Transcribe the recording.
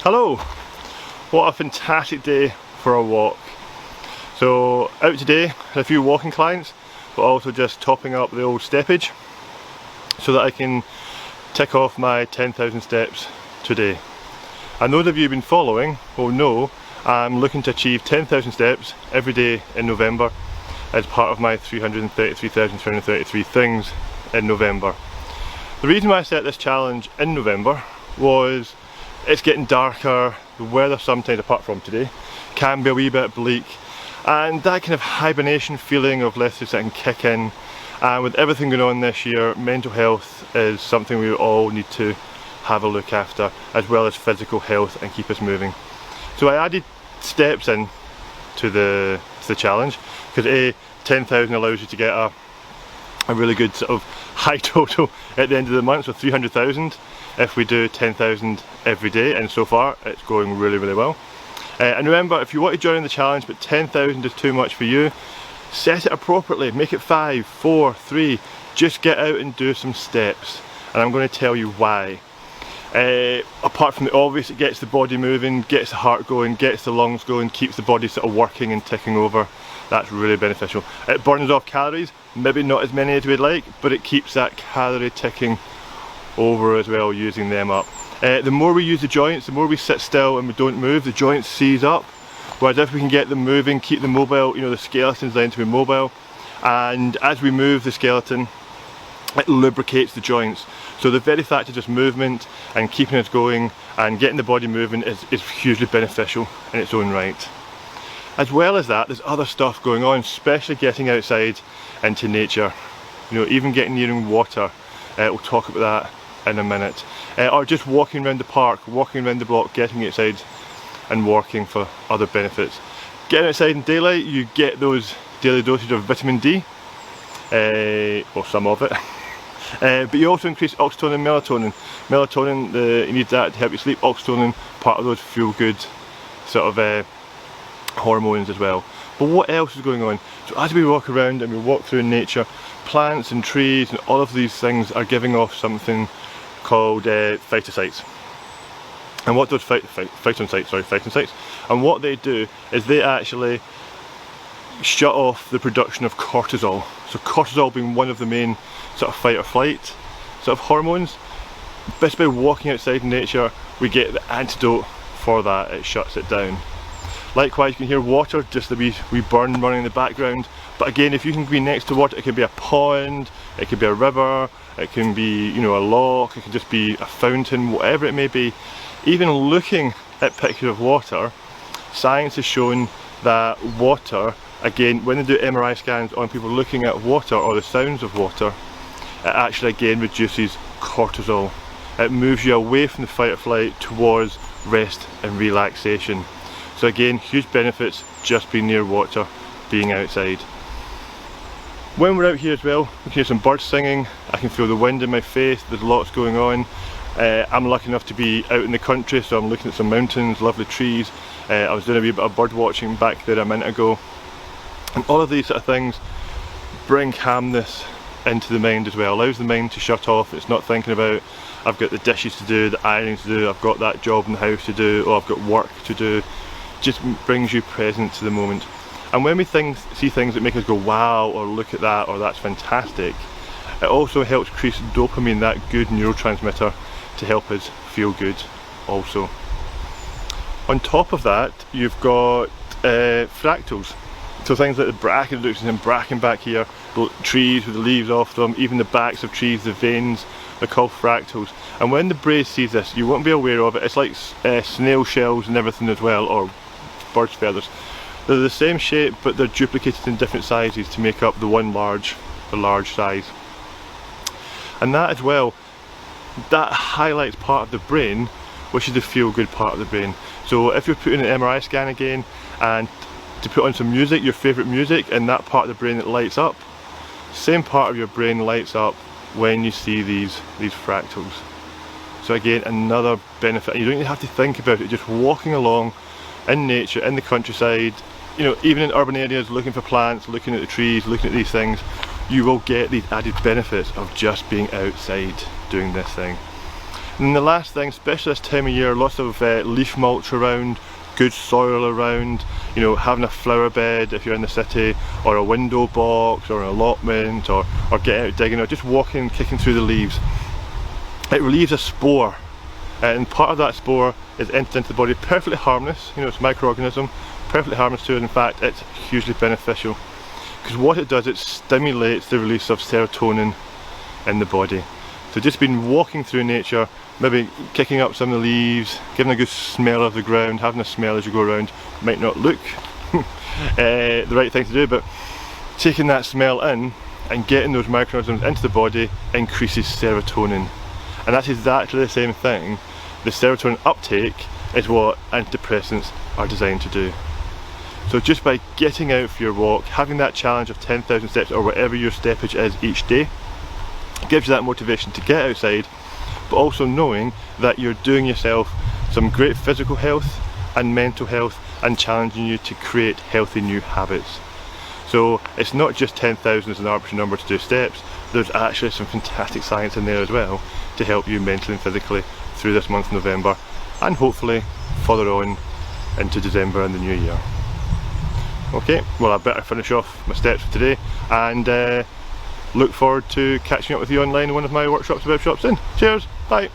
Hello! What a fantastic day for a walk. So out today, had a few walking clients, but also just topping up the old steppage so that I can tick off my 10,000 steps today. And those of you who've been following will know I'm looking to achieve 10,000 steps every day in November as part of my 333,333 things in November. The reason why I set this challenge in November was it's getting darker, the weather sometimes, apart from today, can be a wee bit bleak, and that kind of hibernation feeling of let's just kick in. And with everything going on this year, mental health is something we all need to have a look after, as well as physical health, and keep us moving. So I added steps in to the challenge, because 10,000 allows you to get a really good sort of high total at the end of the month, so 300,000 if we do 10,000 every day, and so far it's going really well. And remember, if you want to join the challenge but 10,000 is too much for you, set it appropriately, make it 5, 4, 3, just get out and do some steps, and I'm going to tell you why. Apart from the obvious, it gets the body moving, gets the heart going, gets the lungs going, keeps the body sort of working and ticking over. That's really beneficial. It burns off calories, maybe not as many as we'd like, but it keeps that calorie ticking over as well, using them up. The more we use the joints, the more we sit still and we don't move, the joints seize up. Whereas if we can get them moving, keep them mobile, the skeleton's designed to be mobile, and as we move the skeleton, it lubricates the joints. So the very fact of just movement and keeping it going and getting the body moving is hugely beneficial in its own right. As well as that, there's other stuff going on, especially getting outside into nature. Even getting near water. We'll talk about that in a minute. Or just walking around the park, walking around the block, getting outside and walking for other benefits. Getting outside in daylight, you get those daily dosage of vitamin D, or some of it. But you also increase oxytocin and melatonin. Melatonin, you need that to help you sleep. Oxytocin, part of those feel-good sort of hormones as well. But what else is going on? So as we walk around and we walk through nature, plants and trees and all of these things are giving off something called phytocytes. And what those phytocytes, and what they do is they actually shut off the production of cortisol. So cortisol being one of the main sort of fight or flight sort of hormones. Just by walking outside in nature, we get the antidote for that. It shuts it down. Likewise, you can hear water, just the wee burn running in the background. But again, if you can be next to water, it can be a pond, it can be a river, it can be a loch, it can just be a fountain, whatever it may be. Even looking at pictures of water, science has shown that water, again, when they do MRI scans on people looking at water or the sounds of water, it actually again reduces cortisol. It moves you away from the fight or flight towards rest and relaxation. So again, huge benefits just being near water, being outside. When we're out here as well, we can hear some birds singing, I can feel the wind in my face, there's lots going on. I'm lucky enough to be out in the country, so I'm looking at some mountains, lovely trees. I was doing a wee bit of bird watching back there a minute ago. And all of these sort of things bring calmness into the mind as well, allows the mind to shut off. It's not thinking about, I've got the dishes to do, the ironing to do, I've got that job in the house to do, or I've got work to do. Just brings you present to the moment. And when we see things that make us go wow, or look at that, or that's fantastic, it also helps increase dopamine, that good neurotransmitter, to help us feel good also. On top of that, you've got fractals. So things like the bracken, looks in bracken back here, trees with the leaves off them, even the backs of trees, the veins, they're called fractals. And when the brain sees this, you won't be aware of it. It's like snail shells and everything as well, or bird's feathers. They're the same shape, but they're duplicated in different sizes to make up the large size. And that as well, that highlights part of the brain, which is the feel-good part of the brain. So if you're putting an MRI scan again, and to put on some music, your favourite music, and that part of the brain that lights up, same part of your brain lights up when you see these fractals. So again, another benefit. You don't even have to think about it, just walking along in nature, in the countryside, even in urban areas, looking for plants, looking at the trees, looking at these things, you will get these added benefits of just being outside doing this thing. And the last thing, especially this time of year, lots of leaf mulch around, good soil around, you know, having a flower bed if you're in the city, or a window box, or an allotment, or getting out digging, or just walking, kicking through the leaves. It relieves a spore, and part of that spore is entered into the body, perfectly harmless, you know, it's a microorganism, perfectly harmless to it. In fact, it's hugely beneficial, because what it does, it stimulates the release of serotonin in the body. So just been walking through nature, maybe kicking up some of the leaves, giving a good smell of the ground, having a smell as you go around, might not look the right thing to do, but taking that smell in and getting those microorganisms into the body increases serotonin. And that's exactly the same thing. The serotonin uptake is what antidepressants are designed to do. So just by getting out for your walk, having that challenge of 10,000 steps or whatever your steppage is each day, gives you that motivation to get outside, but also knowing that you're doing yourself some great physical health and mental health, and challenging you to create healthy new habits. So it's not just 10,000 as an arbitrary number to do steps, there's actually some fantastic science in there as well to help you mentally and physically through this month of November, and hopefully further on into December and the new year. Okay, well I better finish off my steps for today, and look forward to catching up with you online in one of my workshops, web shops soon. Cheers, bye.